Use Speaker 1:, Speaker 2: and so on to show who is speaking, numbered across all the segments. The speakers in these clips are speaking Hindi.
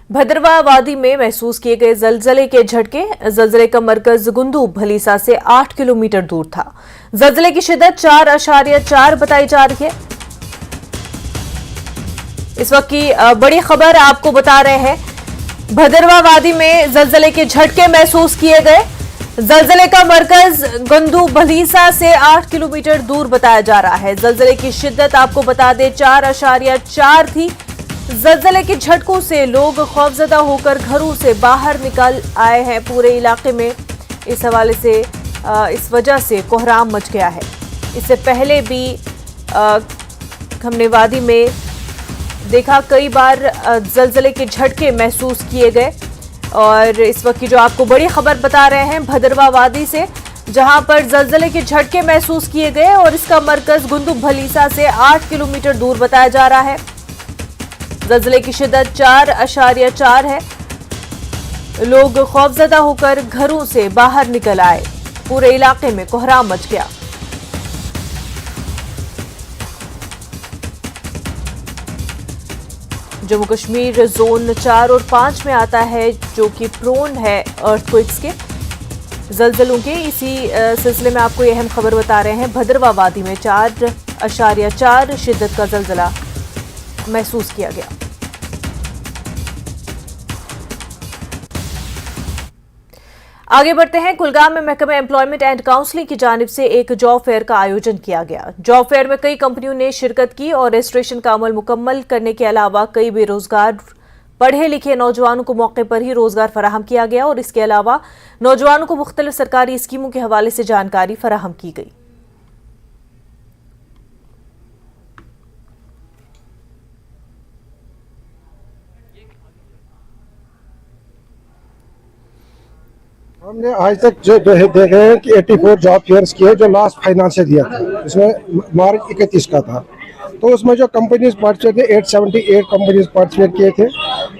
Speaker 1: भद्रवा वादी में महसूस किए गए जलजले के झटके। जलजले का मरकज गुंदू भलीसा से 8 किलोमीटर दूर था। जलजले की शिद्दत 4.4 बताई जा रही है। इस वक्त की बड़ी खबर आपको बता रहे हैं, भद्रवा वादी में जलजले के झटके महसूस किए गए। जलजले का मरकज गुंदू भलीसा से 8 किलोमीटर दूर बताया जा रहा है। जलजले की शिद्दत आपको बता दें 4.4 थी। जलजले के झटकों से लोग खौफजदा होकर घरों से बाहर निकल आए हैं पूरे इलाके में। इस हवाले से इस वजह से कोहराम मच गया है। इससे पहले भी हमने वादी में देखा, कई बार जलजले के झटके महसूस किए गए। और इस वक्त की जो आपको बड़ी खबर बता रहे हैं भद्रवा वादी से, जहां पर जलजले के झटके महसूस किए गए और इसका मरकज गुंदू भलीसा से 8 किलोमीटर दूर बताया जा रहा है। जलजले की शिद्दत 4.4 है। लोग खौफजदा होकर घरों से बाहर निकल आए। पूरे इलाके में कोहराम मच गया। जम्मू कश्मीर जोन 4 और 5 में आता है, जो कि प्रोन है अर्थक्वेक्स के, जलजलों के। इसी सिलसिले में आपको यह अहम खबर बता रहे हैं, भद्रवा वादी में 4.4 शिद्दत का जलजला महसूस किया गया। आगे बढ़ते हैं। कुलगाम में महकमा एम्प्लॉयमेंट एंड काउंसलिंग की जानिब से एक जॉब फेयर का आयोजन किया गया। जॉब फेयर में कई कंपनियों ने शिरकत की और रजिस्ट्रेशन का अमल मुकम्मल करने के अलावा कई बेरोजगार पढ़े लिखे नौजवानों को मौके पर ही रोजगार फराहम किया गया और इसके अलावा नौजवानों को मुख्तलिफ सरकारी स्कीमों के हवाले से जानकारी फराहम की गई।
Speaker 2: हमने आज तक जो देखे हैं कि 84 जॉब फेयर्स किए जो लास्ट फाइनेंस से दिया था, इसमें मार्च 31 का था। तो उसमें जो कंपनीज पार्टिसिपेट थे 878 कंपनीज पार्टिसिपेट किए थे।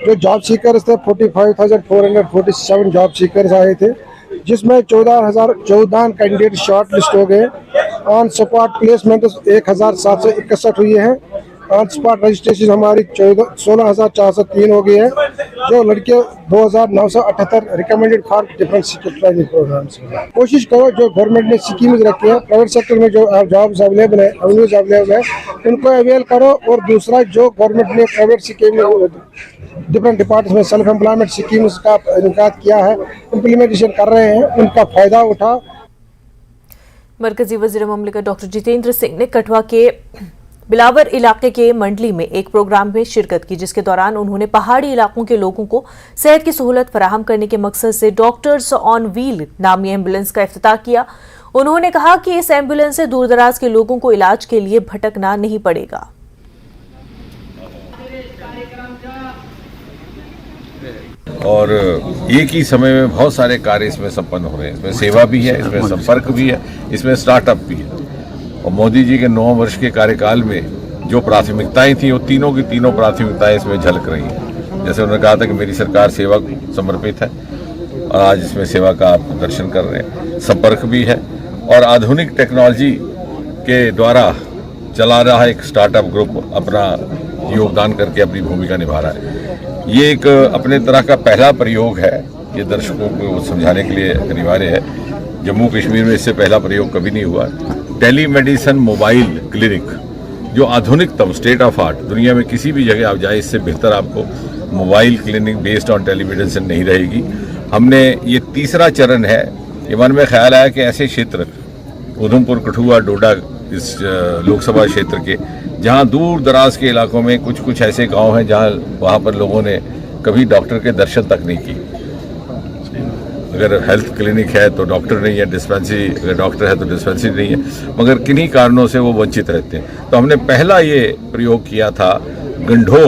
Speaker 2: जो जॉब सीकर्स थे 45,447 जॉब सीकर्स आए थे, जिसमें 14 कैंडिडेट शॉर्ट लिस्ट हो गए। ऑन स्पॉट प्लेसमेंट 1761 हुई है। ऑन स्पॉट रजिस्ट्रेशन हमारी 16,403 हो गई है। जो लड़के 2,978 recommended for different training programmes. कोशिश करो जो गवर्नमेंट ने स्कीम्स रखी है, प्राइवेट सेक्टर में जो जॉब्स अवेलेबल है, एवेन्यूज अवेलेबल है, उनको अवेल करो। और दूसरा जो गवर्नमेंट ने प्राइवेट स्कीम डिफरेंट डिपार्टमेंट में सेल्फ एम्प्लॉयमेंट स्कीम्स का इनकाद किया है, इम्प्लीमेंटेशन कर रहे हैं, उनका फायदा उठा।
Speaker 1: मरकजी वजीर ममलिकत डॉक्टर जितेंद्र सिंह ने कठुआ के बिलावर इलाके के मंडली में एक प्रोग्राम में शिरकत की, जिसके दौरान उन्होंने पहाड़ी इलाकों के लोगों को सेहत की सहूलत फराहम करने के मकसद से डॉक्टर्स ऑन व्हील नामी एम्बुलेंस का इफ्तिताह किया। उन्होंने कहा कि इस एम्बुलेंस से दूरदराज के लोगों को इलाज के लिए भटकना नहीं पड़ेगा।
Speaker 3: और एक ही समय में बहुत सारे कार्य इसमें संपन्न हो रहे हैं। इसमें सेवा भी है, इसमें संपर्क भी है, इसमें स्टार्टअप भी है। और मोदी जी के 9 वर्ष के कार्यकाल में जो प्राथमिकताएं थी, वो तीनों की तीनों प्राथमिकताएं इसमें झलक रही हैं। जैसे उन्होंने कहा था कि मेरी सरकार सेवा को समर्पित है, और आज इसमें सेवा का आप दर्शन कर रहे हैं। संपर्क भी है और आधुनिक टेक्नोलॉजी के द्वारा चला रहा एक स्टार्टअप ग्रुप अपना योगदान करके अपनी भूमिका निभा रहा है। ये एक अपने तरह का पहला प्रयोग है। ये दर्शकों को समझाने के लिए अनिवार्य है, जम्मू कश्मीर में इससे पहला प्रयोग कभी नहीं हुआ। टेली मेडिसिन मोबाइल क्लिनिक जो आधुनिकतम स्टेट ऑफ आर्ट, दुनिया में किसी भी जगह आप जाए इससे बेहतर आपको mobile clinic based on telemedicine नहीं रहेगी। हमने ये तीसरा चरण है। ये मन में ख्याल आया कि ऐसे क्षेत्र उधमपुर, कठुआ, डोडा इस लोकसभा क्षेत्र के, जहाँ दूर दराज के इलाकों में कुछ ऐसे गाँव हैं जहाँ वहाँ पर लोगों ने कभी डॉक्टर के दर्शन तक नहीं किए। अगर हेल्थ क्लिनिक है तो डॉक्टर नहीं है, डिस्पेंसरी अगर डॉक्टर है तो डिस्पेंसरी नहीं है, मगर किन्हीं कारणों से वो वंचित रहते हैं। तो हमने पहला ये प्रयोग किया था। गंढो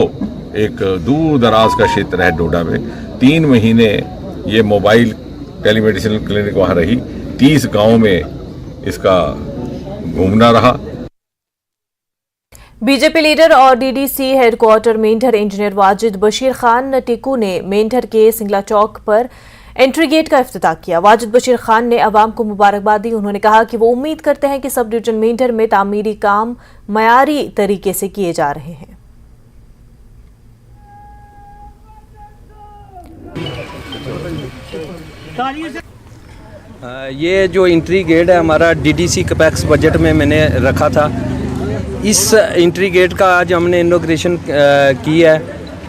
Speaker 3: एक दूर दराज का क्षेत्र है डोडा में, 3 महीने ये मोबाइल टेलीमेडिसिन क्लिनिक वहाँ रही। 30 गाँव में इसका घूमना रहा।
Speaker 1: बीजेपी लीडर और DDC headquarter Mendhar engineer Wajid Bashir Khan Tikku ने मेंढर के सिंगला चौक पर एंट्री गेट का इफ्तिताह किया। वाजिद बशीर खान ने अवाम को मुबारकबाद दी। उन्होंने कहा कि वो उम्मीद करते हैं कि सब डिवीजन मेंढर में तामीरी काम मयारी तरीके से किए जा रहे हैं।
Speaker 4: ये जो एंट्री गेट है हमारा डीडीसी कैपेक्स बजट में मैंने रखा था। इस एंट्री गेट का आज हमने इनॉग्रेशन की है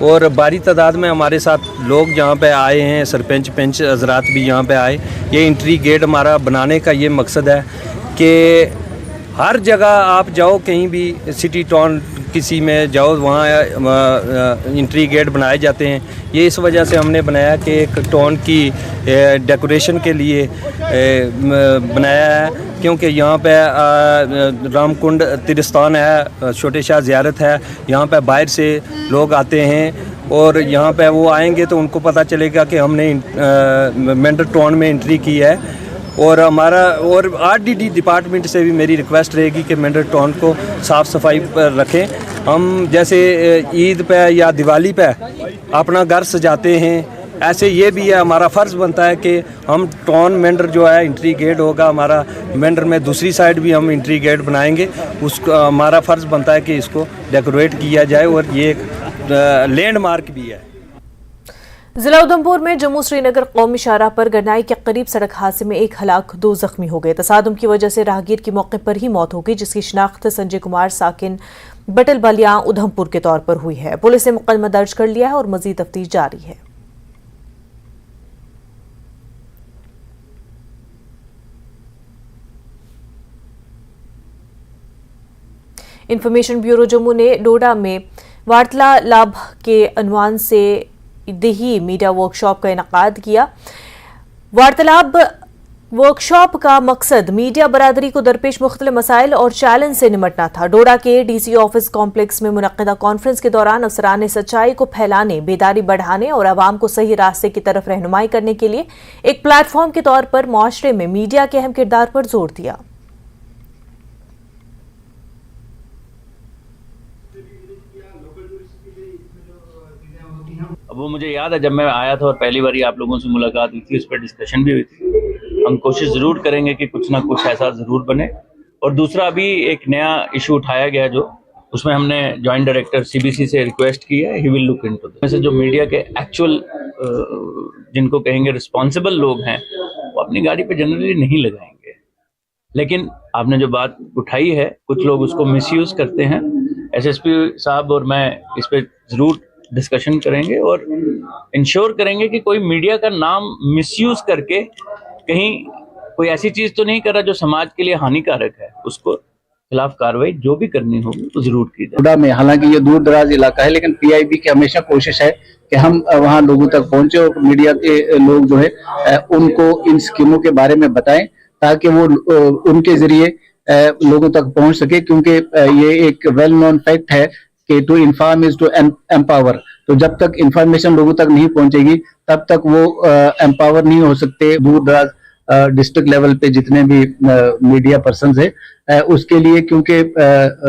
Speaker 4: और भारी तादाद में हमारे साथ लोग जहाँ पे आए हैं, सरपंच पंच हजरात भी यहाँ पे आए। ये एंट्री गेट हमारा बनाने का ये मकसद है कि हर जगह आप जाओ, कहीं भी सिटी टाउन किसी में जाओ, वहाँ एंट्री गेट बनाए जाते हैं। ये इस वजह से हमने बनाया कि एक टाउन की डेकोरेशन के लिए बनाया है, क्योंकि यहाँ पे रामकुंड तिरस्तान है, छोटे शाह ज़ियारत है, यहाँ पे बाहर से लोग आते हैं और यहाँ पे वो आएंगे तो उनको पता चलेगा कि हमने मेंढर टाउन में एंट्री की है। और हमारा और आरडीडी डिपार्टमेंट से भी मेरी रिक्वेस्ट रहेगी कि मेंढर टाउन को साफ़ सफाई पर रखें। हम जैसे ईद पे या दिवाली पे अपना घर सजाते हैं, ऐसे ये भी है, हमारा फ़र्ज़ बनता है कि हम टाउन मेंढर जो है एंट्री गेट होगा हमारा, मेंढर में दूसरी साइड भी हम एंट्री गेट बनाएंगे, उसका हमारा फ़र्ज़ बनता है कि इसको डेकोरेट किया जाए और ये एक लैंडमार्क भी है।
Speaker 1: जिला उधमपुर में जम्मू श्रीनगर कौमी शाहराह पर गरनाई के करीब सड़क हादसे में 1 हलाक 2 जख्मी हो गए। तसादुम की वजह से राहगीर की मौके पर ही मौत हो गई, जिसकी शिनाख्त संजय कुमार साकिन बटल बलिया उधमपुर के तौर पर हुई है। पुलिस ने मुकदमा दर्ज कर लिया है और मजीद तफ्तीश जारी है। इंफॉर्मेशन ब्यूरो जम्मू ने डोडा में वार्तालाप के अनवान से देही मीडिया वर्कशॉप का इनेकाद किया। वार्तालाप वर्कशॉप का मकसद मीडिया बरादरी को दरपेश मुख्तलिफ मसाइल और चैलेंज से निमटना था। डोडा के डीसी ऑफिस कॉम्प्लेक्स में मुनक्किदा कॉन्फ्रेंस के दौरान अफसरान सच्चाई को फैलाने, बेदारी बढ़ाने और आवाम को सही रास्ते की तरफ रहनुमाई करने के लिए एक प्लेटफॉर्म के तौर पर मुआशरे में मीडिया के अहम किरदार पर जोर दिया।
Speaker 5: अब वो मुझे याद है जब मैं आया था और पहली बार आप लोगों से मुलाकात हुई थी, उस पर डिस्कशन भी हुई थी। हम कोशिश ज़रूर करेंगे कि कुछ ना कुछ ऐसा ज़रूर बने। और दूसरा अभी एक नया इशू उठाया गया जो उसमें हमने जॉइंट डायरेक्टर सीबीसी से रिक्वेस्ट की है, he will look into this. वैसे जो मीडिया के एक्चुअल जिनको कहेंगे रिस्पॉन्सिबल लोग हैं वो अपनी गाड़ी पे जनरली नहीं लगाएंगे, लेकिन आपने जो बात उठाई है कुछ लोग उसको मिसयूज़ करते हैं। एसएसपी साहब और मैं इस पर ज़रूर डिस्कशन करेंगे और इंश्योर करेंगे कि कोई मीडिया का नाम मिसयूज करके कहीं कोई ऐसी चीज तो नहीं कर रहा जो समाज के लिए हानिकारक है, उसको खिलाफ कार्रवाई जो भी करनी होगी तो जरूर की जाए।
Speaker 6: में हालांकि ये दूर दराज इलाका है, लेकिन पीआईबी की हमेशा कोशिश है कि हम वहाँ लोगों तक पहुंचे और मीडिया के लोग जो है उनको इन स्कीमों के बारे में बताएं ताकि वो उनके जरिए लोगों तक पहुंच सके, क्योंकि ये एक वेल नोन फैक्ट है कि to inform is to empower. तो जब तक इंफॉर्मेशन लोगों तक नहीं पहुंचेगी तब तक वो एम्पावर नहीं हो सकते। दूर दराज डिस्ट्रिक्ट लेवल पे जितने भी मीडिया पर्सन्स है उसके लिए, क्योंकि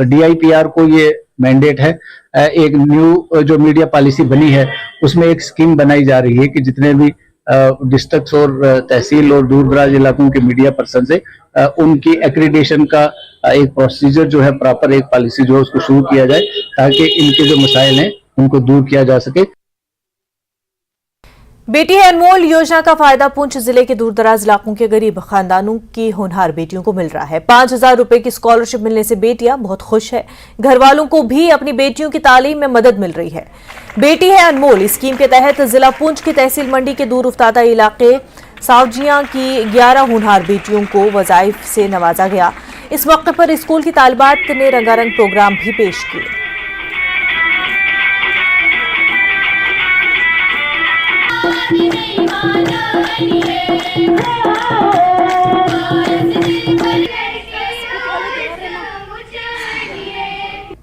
Speaker 6: डीआईपीआर को ये मैंडेट है, एक न्यू जो मीडिया पॉलिसी बनी है उसमें एक स्कीम बनाई जा रही है कि जितने भी डिस्ट्रिक्ट और तहसील और दूर दराज इलाकों के मीडिया पर्सन से उनकी एक्रीडेशन का एक प्रोसीजर जो है, प्रॉपर एक पॉलिसी जो है उसको शुरू किया जाए ताकि इनके जो मसाइल हैं उनको दूर किया जा सके।
Speaker 1: बेटी है अनमोल योजना का फायदा पुंछ जिले के दूरदराज इलाकों के गरीब खानदानों की होनहार बेटियों को मिल रहा है। 5,000 रुपए की स्कॉलरशिप मिलने से बेटियां बहुत खुश है। घर वालों को भी अपनी बेटियों की तालीम में मदद मिल रही है। बेटी है अनमोल स्कीम के तहत जिला पुंछ की तहसील मंडी के दूर उफ्तादा इलाके सावजियां की 11 होनहार बेटियों को वज़ाइफ से नवाजा गया। इस मौके पर स्कूल की तालिबात ने रंगारंग प्रोग्राम भी पेश किए।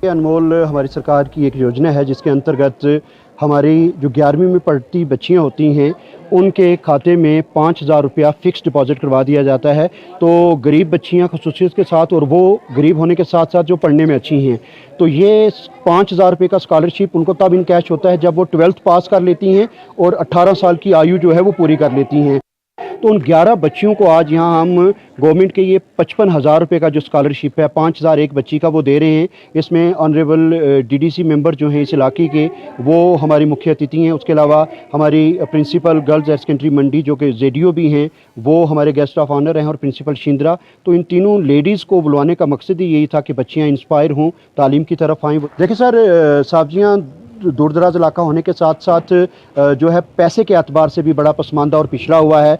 Speaker 7: अनमोल हमारी सरकार की एक योजना है जिसके अंतर्गत हमारी जो 11वीं में पढ़ती बच्चियां होती हैं उनके खाते में 5,000 रुपया फिक्स डिपॉजिट करवा दिया जाता है। तो गरीब बच्चियां खसूसियत के साथ और वो गरीब होने के साथ साथ जो पढ़ने में अच्छी हैं, तो ये 5,000 रुपये का स्कॉलरशिप उनको तब इन कैश होता है जब वो 12th पास कर लेती हैं और 18 साल की आयु जो है वो पूरी कर लेती हैं। तो उन 11 बच्चियों को आज यहाँ हम गवर्नमेंट के ये 55,000 रुपये का जो स्कॉलरशिप है 5,000 एक बच्ची का वो दे रहे हैं। इसमें ऑनरेबल डीडीसी मेंबर जो हैं इस इलाके के वो हमारी मुख्य अतिथि हैं। उसके अलावा हमारी प्रिंसिपल गर्ल्स हायर सेकेंडरी मंडी जो कि जेडीओ भी हैं वो हमारे गेस्ट ऑफ ऑनर हैं और प्रिंसिपल शिंद्रा। तो इन तीनों लेडीज़ को बुलवाने का मकसद ही यही था कि बच्चियाँ इंस्पायर हों, तालीम की तरफ आएँ। देखिए सर, सब्जियाँ दूर दराज इलाका होने के साथ साथ जो है पैसे के एतबार से भी बड़ा पसमानदा और पिछड़ा हुआ है।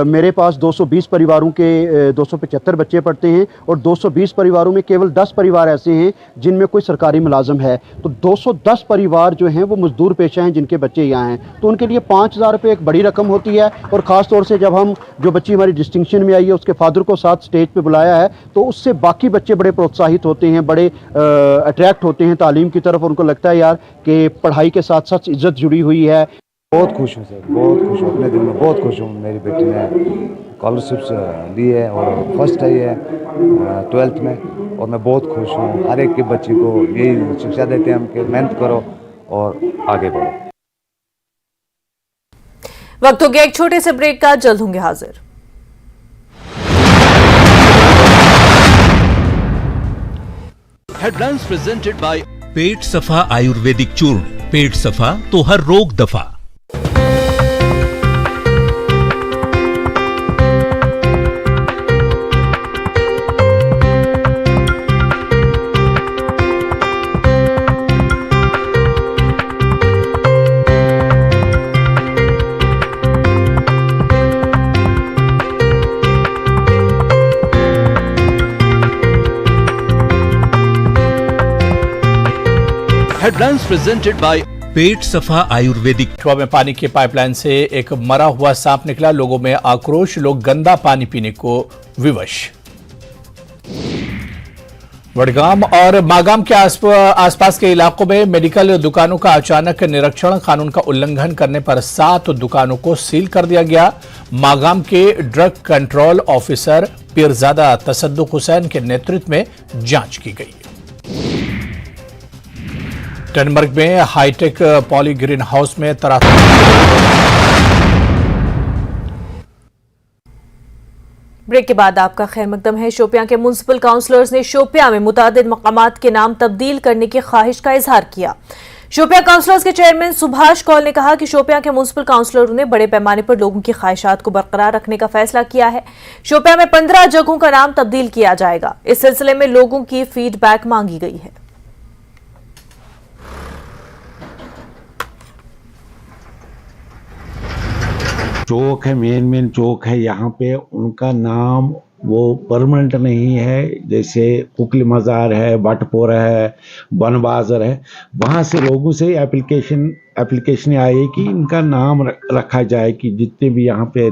Speaker 7: मेरे पास 220 परिवारों के 275 बच्चे पढ़ते हैं और 220 परिवारों में केवल 10 परिवार ऐसे हैं जिनमें कोई सरकारी मुलाजम है। तो 210 परिवार जो हैं वो मजदूर पेशा हैं जिनके बच्चे यहाँ हैं। तो उनके लिए 5,000 रुपये एक बड़ी रकम होती है। और ख़ास तौर से जब हम जो बच्ची हमारी डिस्टिंक्शन में आई है उसके फादर को साथ स्टेज पर बुलाया है तो उससे बाकी बच्चे बड़े प्रोत्साहित होते हैं, बड़े अट्रैक्ट होते हैं तालीम की तरफ। उनको लगता है यार कि पढ़ाई के साथ साथ इज्जत जुड़ी हुई है।
Speaker 8: बहुत खुश हूँ सर, बहुत खुश हूँ, अपने दिल में बहुत खुश हूँ। मेरी बेटी ने स्कॉलरशिप्स ली है और फर्स्ट आई है 12th में और मैं बहुत खुश हूँ। हर एक के बच्चे को यही शिक्षा देते हैं हम कि मेहनत करो और आगे बढ़ो।
Speaker 1: वक्त हो गया एक छोटे से ब्रेक का, जल्द होंगे हाजिर।
Speaker 9: हेडलाइंस प्रेजेंटेड बाय पेट सफा आयुर्वेदिक चूर्ण। पेट सफा तो हर रोग दफा। हेडलाइंस प्रेजेंटेड बाय पेट सफा आयुर्वेदिक।
Speaker 10: में पानी की पाइपलाइन से एक मरा हुआ सांप निकला, लोगों में आक्रोश, लोग गंदा पानी पीने को विवश। वडगाम और मागाम के आसपास के इलाकों में मेडिकल दुकानों का अचानक निरीक्षण, कानून का उल्लंघन करने पर 7 दुकानों को सील कर दिया गया। मागाम के drug control officer Pirzada Tasadduq Hussain के नेतृत्व में जांच की गई। टनमर्ग में हाईटेक पॉली ग्रीन हाउस में
Speaker 1: ब्रेक के बाद आपका खैर मकदम है। शोपियां के म्युनिसिपल काउंसलर्स ने शोपियां में मुतादिद मकामात के नाम तब्दील करने की ख्वाहिश का इजहार किया। शोपियां काउंसलर्स के चेयरमैन सुभाष कौल ने कहा कि शोपियां के म्युनिसिपल काउंसलरों ने बड़े पैमाने पर लोगों की ख्वाहिशात को बरकरार रखने का फैसला किया है। शोपियां में 15 जगहों का नाम तब्दील किया जाएगा। इस सिलसिले में लोगों की फीडबैक मांगी गई है।
Speaker 11: चौक है, मेन चौक है, यहाँ पे उनका नाम वो परमानेंट नहीं है। जैसे कुकली मज़ार है, बटपोरा है, बन बाज़ार है, वहाँ से लोगों से एप्लीकेशन आई कि इनका नाम रखा जाए कि जितने भी यहाँ पे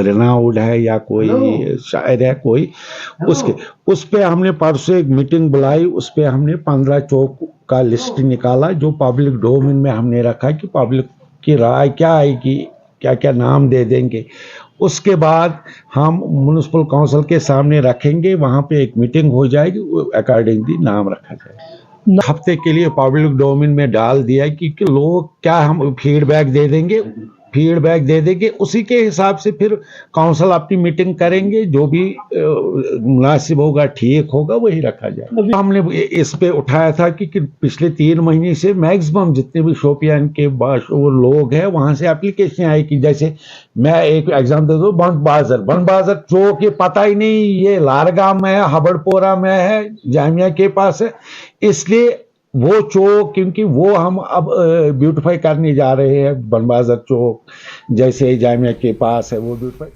Speaker 11: रेनाउड है या कोई शायर है कोई उस पे हमने परसों एक मीटिंग बुलाई। उस पे हमने 15 चौक का लिस्ट निकाला जो पब्लिक डोमेन में हमने रखा कि पब्लिक की राय क्या आएगी, क्या क्या नाम दे देंगे। उसके बाद हम म्युनिसिपल काउंसिल के सामने रखेंगे, वहाँ पे एक मीटिंग हो जाएगी, अकॉर्डिंगली नाम रखा जाएगा। हफ्ते के लिए पब्लिक डोमेन में डाल दिया कि लोग क्या हम फीडबैक दे देंगे, उसी के हिसाब से फिर काउंसिल अपनी मीटिंग करेंगे, जो भी मुनासिब होगा, ठीक होगा, वही रखा जाए। हमने इस पे उठाया था कि पिछले 3 महीने से मैक्सिमम जितने भी शोपियान के वो लोग हैं वहां से एप्लीकेशन आई कि जैसे मैं एक एग्जाम्पल दे दूं, बन बाज़ार चौक ये पता ही नहीं, ये लारगाम में है, हबड़पोरा में है, जामिया के पास है, इसलिए वो चौक क्योंकि वो हम अब ब्यूटिफाई करने जा रहे हैं। बनबाज़ार चौक जैसे जामिया के पास है वो ब्यूटिफाई।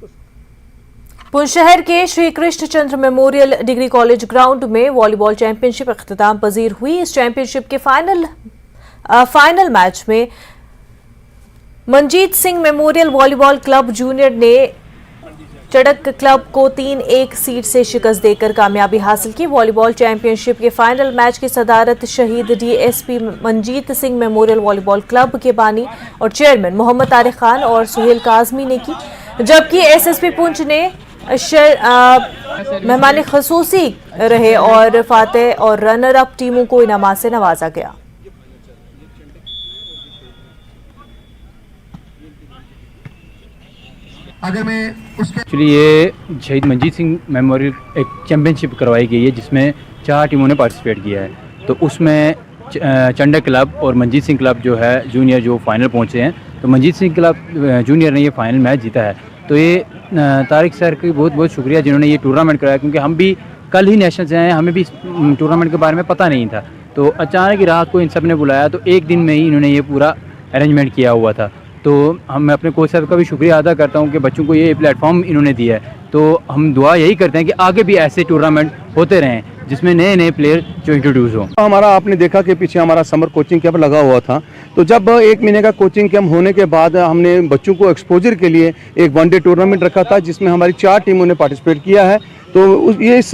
Speaker 1: पुंछ शहर के श्री कृष्ण चंद्र मेमोरियल डिग्री कॉलेज ग्राउंड में वॉलीबॉल चैंपियनशिप इख्तिताम पजीर हुई। इस चैंपियनशिप के फाइनल मैच में Manjeet Singh memorial volleyball club junior ने चड़क क्लब को 3-1 सीट से शिकस्त देकर कामयाबी हासिल की। वॉलीबॉल चैंपियनशिप के फाइनल मैच की सदारत शहीद DSP Manjeet Singh memorial volleyball club के बानी और चेयरमैन मोहम्मद तारिक खान और सुहेल काजमी ने की, जबकि एसएसपी पुंछ ने मेहमान खसूसी रहे और फातेह और रनर अप टीमों को इनामात से नवाजा गया।
Speaker 12: एक्चुअली ये शहीद मंजीत सिंह मेमोरियल एक चैम्पियनशिप करवाई गई है जिसमें 4 टीमों ने पार्टिसिपेट किया है। तो उसमें चंडा क्लब और मंजीत सिंह क्लब जो है जूनियर जो फाइनल पहुंचे हैं, तो मंजीत सिंह क्लब जूनियर ने ये फाइनल मैच जीता है। तो ये तारिक सर की बहुत बहुत शुक्रिया जिन्होंने ये टूर्नामेंट कराया, क्योंकि हम भी कल ही नेशनल से आए, हमें भी इस टूर्नामेंट के बारे में पता नहीं था। तो अचानक ही रात को इन सब ने बुलाया, तो एक दिन में ही इन्होंने ये पूरा अरेंजमेंट किया हुआ था। तो मैं अपने कोच साहब का भी शुक्रिया अदा करता हूँ कि बच्चों को ये प्लेटफॉर्म इन्होंने दिया है। तो हम दुआ यही करते हैं कि आगे भी ऐसे टूर्नामेंट होते रहें जिसमें नए नए प्लेयर जो इंट्रोड्यूस हों।
Speaker 13: हमारा आपने देखा कि पीछे हमारा समर कोचिंग कैंप लगा हुआ था, तो जब 1 महीने का कोचिंग कैंप होने के बाद हमने बच्चों को एक्सपोजर के लिए एक वनडे टूर्नामेंट रखा था जिसमें हमारी 4 टीमों ने पार्टिसिपेट किया है। तो ये इस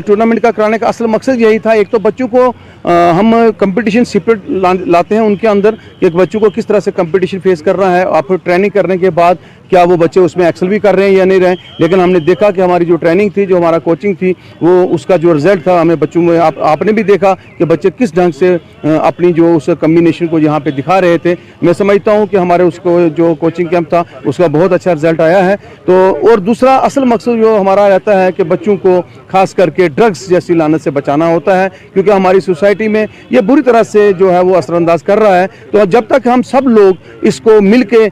Speaker 13: टूर्नामेंट का कराने का असल मकसद यही था, एक तो बच्चों को हम कंपटीशन स्पिरिट लाते हैं उनके अंदर कि एक बच्चों को किस तरह से कंपटीशन फेस कर रहा है, आप ट्रेनिंग करने के बाद क्या वो बच्चे उसमें एक्सेल भी कर रहे हैं या नहीं रहे। लेकिन हमने देखा कि हमारी जो ट्रेनिंग थी, जो हमारा कोचिंग थी, वो उसका जो रिजल्ट था हमें बच्चों में आपने भी देखा कि बच्चे किस ढंग से अपनी जो उस कम्बिनेशन को यहाँ पे दिखा रहे थे। मैं समझता हूँ कि हमारे उसको जो कोचिंग कैंप था उसका बहुत अच्छा रिजल्ट आया है। तो और दूसरा असल मकसद जो हमारा रहता है कि बच्चों को खास करके ड्रग्स जैसी लानत से बचाना होता है, क्योंकि हमारी सोसाइटी में ये बुरी तरह से जो है वो असरअंदाज कर रहा है। तो जब तक हम सब लोग इसको मिल के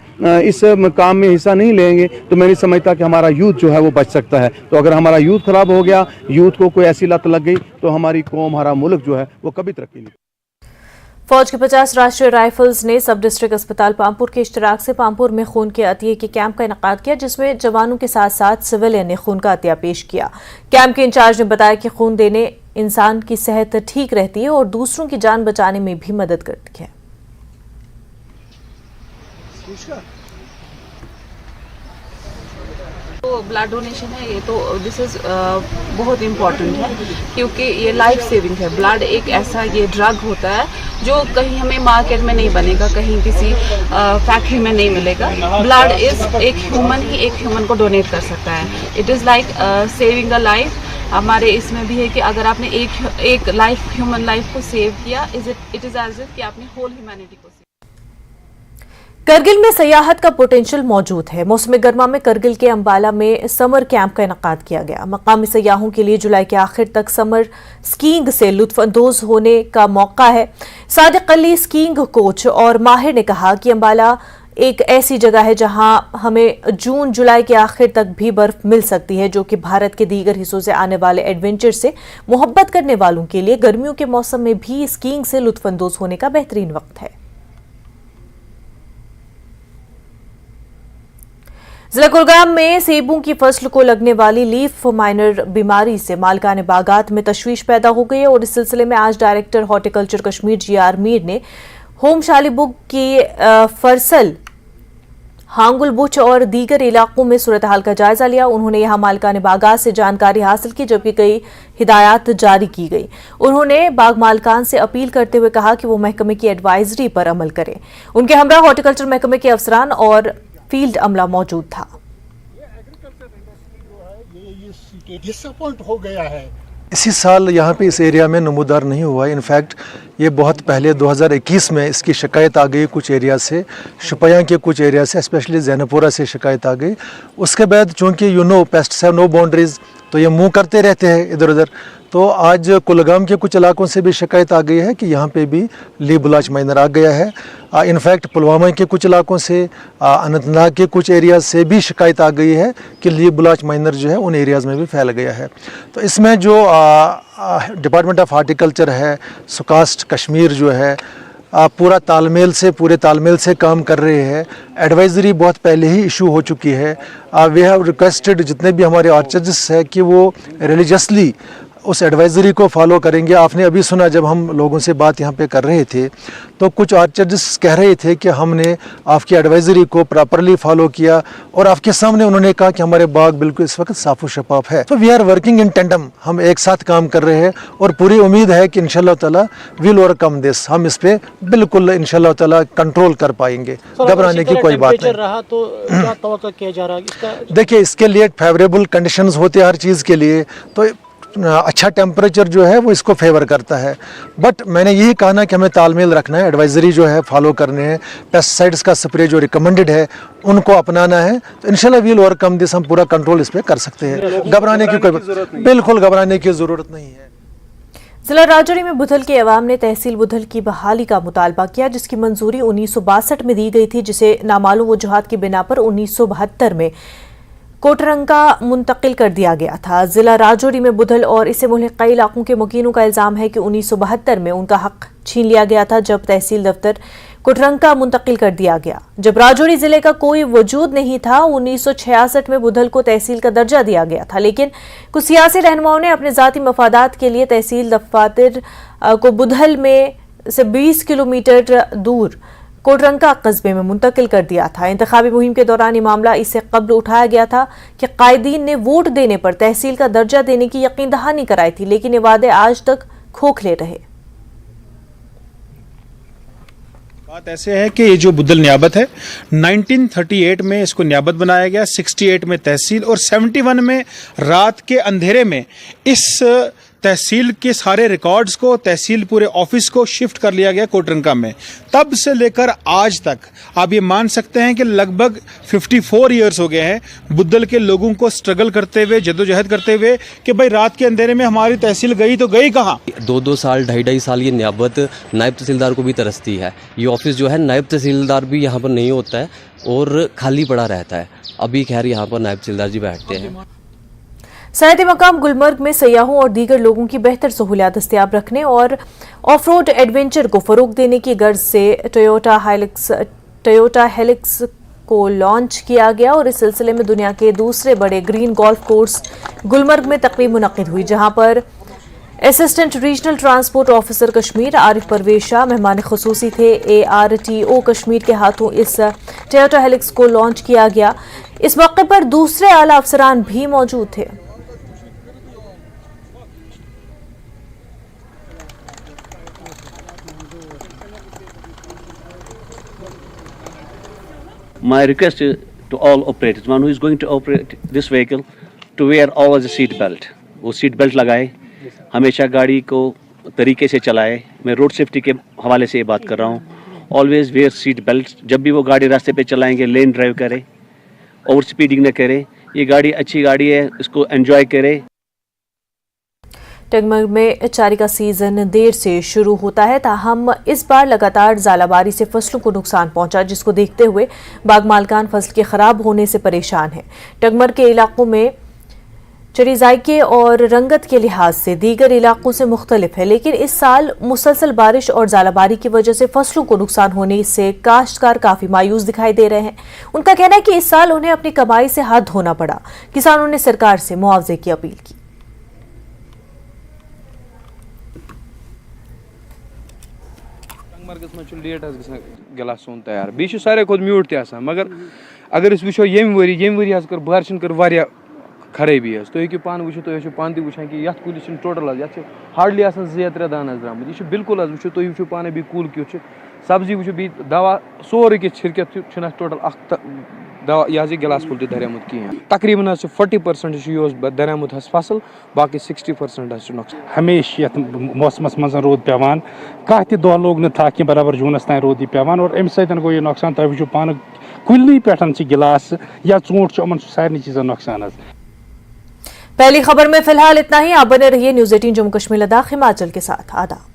Speaker 13: इस काम में हिस्सा नहीं लेंगे तो मैं नहीं समझता कि हमारा यूथ जो है वो बच सकता है। तो अगर हमारा यूथ खराब हो गया, यूथ को कोई ऐसी लत लग गई, तो हमारी कौम, हमारा मुल्क जो है वो कभी तरक्की नहीं।
Speaker 1: फौज के 50 राष्ट्रीय राइफल्स ने सब डिस्ट्रिक्ट अस्पताल पामपुर के इश्तराक से पामपुर में खून के अतिये के कैंप का इनेकाद किया, जिसमें जवानों के साथ साथ सिविलियन ने खून का अतिया पेश किया। कैंप के इंचार्ज ने बताया कि खून देने इंसान की सेहत ठीक रहती है और दूसरों की जान बचाने में भी मदद करती है।
Speaker 14: तो ब्लड डोनेशन है ये, तो दिस इज़ बहुत इम्पॉर्टेंट है क्योंकि ये लाइफ सेविंग है। ब्लड एक ऐसा ये ड्रग होता है जो कहीं हमें मार्केट में नहीं बनेगा, कहीं किसी फैक्ट्री में नहीं मिलेगा। ब्लड इज़ एक ह्यूमन को डोनेट कर सकता है। It is like saving the life. हमारे इसमें भी है कि अगर आपने एक लाइफ, ह्यूमन लाइफ को सेव किया, इट इज़ एज इफ कि आपने होल ह्यूमैनिटी को।
Speaker 1: करगिल में सयाहत का पोटेंशियल मौजूद है। मौसम गर्मा में करगिल के अंबाला में समर कैंप का इनेकाद किया गया। मकामी सयाहों के लिए जुलाई के आखिर तक समर स्कीइंग से लुत्फअंदोज होने का मौका है। सादिक अली स्कीइंग कोच और माहिर ने कहा कि अंबाला एक ऐसी जगह है जहां हमें जून जुलाई के आखिर तक भी बर्फ मिल सकती है, जो कि भारत के दीगर हिस्सों से आने वाले एडवेंचर से मोहब्बत करने वालों के लिए गर्मियों के मौसम में भी स्कीइंग से लुत्फअंदोज होने का बेहतरीन वक्त है। जिला कुलगाम में सेबों की फसल को लगने वाली लीफ माइनर बीमारी से मालकान बागात में तशवीश पैदा हो गई है और इस सिलसिले में आज director horticulture Kashmir GR Mir ने होम शालीबुग की फरसल, हांगुल बुच और दीगर इलाकों में सूरत हाल का जायजा लिया। उन्होंने यहां मालकान बागात से जानकारी हासिल की, जबकि कई हिदायत जारी की गई। उन्होंने बाग मालकान से अपील करते हुए कहा कि वो महकमे की एडवाइजरी पर अमल करें। उनके हमरा हॉर्टिकल्चर महकमे के अफसरान और फील्ड अमला मौजूद था।
Speaker 15: डिसअपॉइंट हो गया है। इसी साल यहाँ पे इस एरिया में नमूदार नहीं हुआ। इनफैक्ट ये बहुत पहले 2021 में इसकी शिकायत आ गई कुछ एरिया से, शुपया के कुछ एरिया से, स्पेशली जैनपुरा से शिकायत आ गई। उसके बाद चूँकि पेस्ट्स हैव नो बाउंड्रीज, तो ये मूव करते रहते हैं इधर उधर। तो आज कुलगाम के कुछ इलाकों से भी शिकायत आ गई है कि यहाँ पे भी ली बुलाच माइनर आ गया है। इनफैक्ट पुलवामा के कुछ इलाकों से, अनंतनाग के कुछ एरियाज से भी शिकायत आ गई है कि ली बुलाच माइनर जो है उन एरियाज़ में भी फैल गया है। तो इसमें जो डिपार्टमेंट ऑफ हार्टिकल्चर है, सुकास्ट कश्मीर जो है, पूरे तालमेल से काम कर रहे हैं। एडवाइजरी बहुत पहले ही इशू हो चुकी है। वी हैव रिक्वेस्टेड जितने भी हमारे ऑर्चर्ड्स हैं कि वो रिलीजियसली उस एडवाइजरी को फॉलो करेंगे। आपने अभी सुना जब हम लोगों से बात यहाँ पे कर रहे थे तो कुछ ऑर्चर्ड्स कह रहे थे कि हमने आपकी एडवाइजरी को प्रॉपरली फॉलो किया और आपके सामने उन्होंने कहा कि हमारे बाग बिल्कुल इस वक्त साफ व शफाफ है। तो we are working in tandem, हम एक साथ काम कर रहे हैं और पूरी उम्मीद है कि इंशाल्लाह ताला विल ओवरकम दिस। हम इस पे बिल्कुल इंशाल्लाह ताला कंट्रोल कर पाएंगे। घबराने की कोई बात नहीं।
Speaker 16: रहा तो क्या तवक्को किया जा रहा है इसका?
Speaker 15: देखिए, इसके लिए फेवरेबल कंडीशंस होते हैं हर चीज़ के लिए। तो अच्छा टेम्परेचर जो है वो इसको फेवर करता है। बट मैंने यही कहा ना कि हमें तालमेल रखना है, एडवाइजरी जो है फॉलो करने हैं, पेस्टिसाइड्स का स्प्रे जो रिकमेंडेड है उनको अपनाना है, तो इंशाल्लाह वील ओवरकम दिस, हम पूरा कंट्रोल इस पर कर सकते हैं। घबराने की कोई बिल्कुल घबराने की ज़रूरत नहीं है।
Speaker 1: जिला राजौरी में बुधल के अवाम ने तहसील बुधल की बहाली का मुतालबा किया, जिसकी मंजूरी 1962 में दी गई थी, जिसे नामालूम वजूहात की बिना पर 1972 में कोटरंगा मुंतकिल कर दिया गया था। जिला राजौरी में बुधल और इससे मुल्हिक कई इलाकों के मुकीनों का इल्जाम है कि 1972 में उनका हक छीन लिया गया था, जब तहसील दफ्तर कोटरंगा मुंतकिल कर दिया गया। जब राजौरी जिले का कोई वजूद नहीं था, 1966 में बुधल को तहसील का दर्जा दिया गया था, लेकिन कुछ सियासी रहनुमाओं ने अपने जाती मफादात के लिए तहसील दफ्तर को बुधल में से 20 किलोमीटर दूर कोटरंगा कस्बे में मुंतकिल कर दिया था। इंतखाबी मुहिम के दौरान ये मामला इससे कब्ल उठाया गया था कि कायदीन ने वोट देने पर तहसील का दर्जा देने की यकीन दहानी कराई थी, लेकिन ये वादे आज तक खोखले रहे।
Speaker 16: बात ऐसे है कि ये जो बुधल नियाबत है 1938 में इसको नियाबत बनाया गया, 68 में तहसील और 71 में रात के अंधेरे में इस तहसील के सारे रिकॉर्ड्स को, तहसील पूरे ऑफिस को शिफ्ट कर लिया गया कोटरंगा में। तब से लेकर आज तक आप ये मान सकते हैं कि लगभग 54 ईयर्स हो गए हैं बुद्धल के लोगों को स्ट्रगल करते हुए, जद्दोजहद करते हुए कि भाई रात के अंधेरे में हमारी तहसील गई तो गई कहाँ।
Speaker 17: 2-2 साल, 2.5 साल ये नियाबत नायब तहसीलदार को भी तरसती है। ये ऑफिस जो है नायब तहसीलदार भी यहाँ पर नहीं होता है और खाली पड़ा रहता है। अभी खैर यहाँ पर नायब तहसीलदार जी बैठते हैं।
Speaker 1: सयाहती मकाम गुलमर्ग में सयाहों और दीगर लोगों की बेहतर सहूलियात दस्तियाब रखने और ऑफ रोड एडवेंचर को फरोग देने की गर्ज से टोयोटा हेलिक्स को लॉन्च किया गया और इस सिलसिले में दुनिया के दूसरे बड़े ग्रीन गोल्फ कोर्स गुलमर्ग में तकरीब मुनक्किद हुई, जहां पर assistant regional transport officer Kashmir Arif Parvez Shah मेहमान खुसूसी थे। ARTO कश्मीर के हाथों इस टोयोटा हेलिक्स को लॉन्च किया गया। इस मौके पर दूसरे आला अफसरान भी मौजूद थे।
Speaker 18: My request to all operators, one who is going to operate this vehicle, to wear always a seat belt. वो सीट बेल्ट लगाए, हमेशा गाड़ी को तरीके से चलाए। मैं रोड सेफ्टी के हवाले से ये बात कर रहा हूँ। Always wear seat belt. जब भी वो गाड़ी रास्ते पे चलाएंगे लेन ड्राइव करें, ओवर स्पीडिंग न करें। ये गाड़ी अच्छी गाड़ी है, इसको एंजॉय करें।
Speaker 1: टंगमर्ग में चारी का सीजन देर से शुरू होता है, ताहम इस बार लगातार ज़ालाबारी से फसलों को नुकसान पहुंचा, जिसको देखते हुए बाग मालकान फसल के खराब होने से परेशान हैं। टंगमर्ग के इलाकों में चरी जायके और रंगत के लिहाज से दीगर इलाकों से मुख्तलिफ है, लेकिन इस साल मुसलसल बारिश और ज़ालाबारी की वजह से फसलों को नुकसान होने से काश्तकार काफ़ी मायूस दिखाई दे रहे हैं। उनका कहना है कि इस साल उन्हें अपनी कमाई से हाथ धोना पड़ा। किसानों ने सरकार से मुआवजे की अपील की।
Speaker 19: लेट गिलास सोन तैयार बी सारे खुद म्यूट तक, मगर अगर वो यम वरी कर बारिशन कर वारिया खराबी तुम हेकू पान वो तुम पान तक कि ये कुलिस टोटल ये हार्डली 2-3 दान द्राम यह बिल्कुल वो तुम पाने बी कुल क्यों सब्जी वो बी दवा सोरे कि छिड़कित टोटल दवा यह गिलास फुल दरियामुत कहें। तकरीबन 40% दरियामुत फसल, बाकी 60% नुकसान।
Speaker 20: हमेशा मौसमस मज रोद पेवान, कह दह लोग न था कि बराबर जूनस तान रोद पेवान और अम सत गो यह नुकसान। तुम वो पान कुल पे गिलास या चूंट सारे चीज़ों नुकसान।
Speaker 1: पहली खबर में फिलहाल इतना ही। आप बने रहिए न्यूज़ 18 जम्मू कश्मीर लद्दाख हिमाचल के साथ। आदाब।